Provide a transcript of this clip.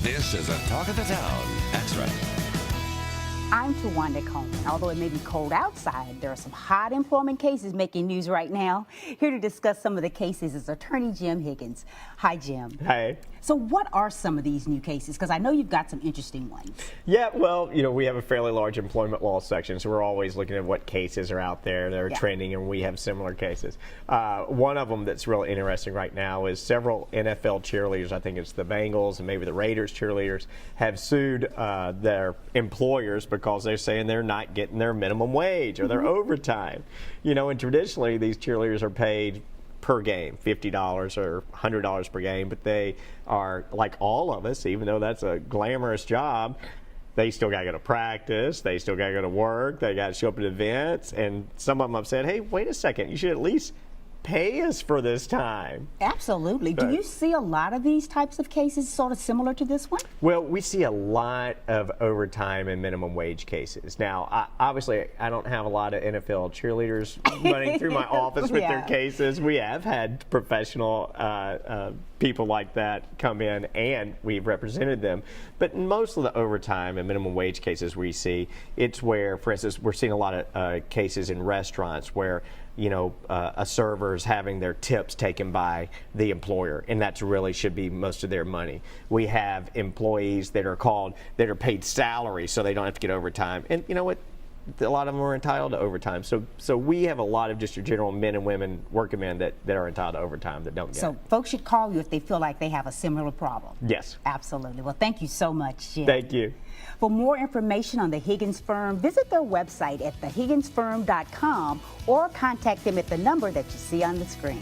This is a Talk of the Town Extra. I'm Tawanda Coleman. Although it may be cold outside, there are some hot employment cases making news right now. Here to discuss some of the cases is attorney Jim Higgins. Hi, Jim. Hi. So what are some of these new cases? Because I know you've got some interesting ones. Yeah, well, we have a fairly large employment law section, so we're always looking at what cases are out there that are trending, and we have similar cases. One of them that's really interesting right now is several NFL cheerleaders, I think it's the Bengals and maybe the Raiders cheerleaders, have sued their employers because they're saying they're not getting their minimum wage or their overtime. And traditionally these cheerleaders are paid per game, $50 or $100 per game, but they are like all of us, even though that's a glamorous job, they still got to go to practice, they still got to go to work, they got to show up at events, and some of them have said, hey, wait a second, you should at least pay us for this time. Absolutely. Do you see a lot of these types of cases sort of similar to this one? Well, we see a lot of overtime and minimum wage cases. Now, obviously, I don't have a lot of NFL cheerleaders running through my office with their cases. We have had professional people like that come in, and we've represented them. But most of the overtime and minimum wage cases we see, it's where, for instance, we're seeing a lot of cases in restaurants where a server is having their tips taken by the employer, and that's really should be most of their money. We have employees that are paid salary, so they don't have to get overtime. And you know what? A lot of them are entitled to overtime. So we have a lot of just your general men and women, working men that are entitled to overtime that don't get it. So folks should call you if they feel like they have a similar problem. Yes. Absolutely. Well, thank you so much, Jim. Thank you. For more information on the Higgins Firm, visit their website at thehigginsfirm.com or contact them at the number that you see on the screen.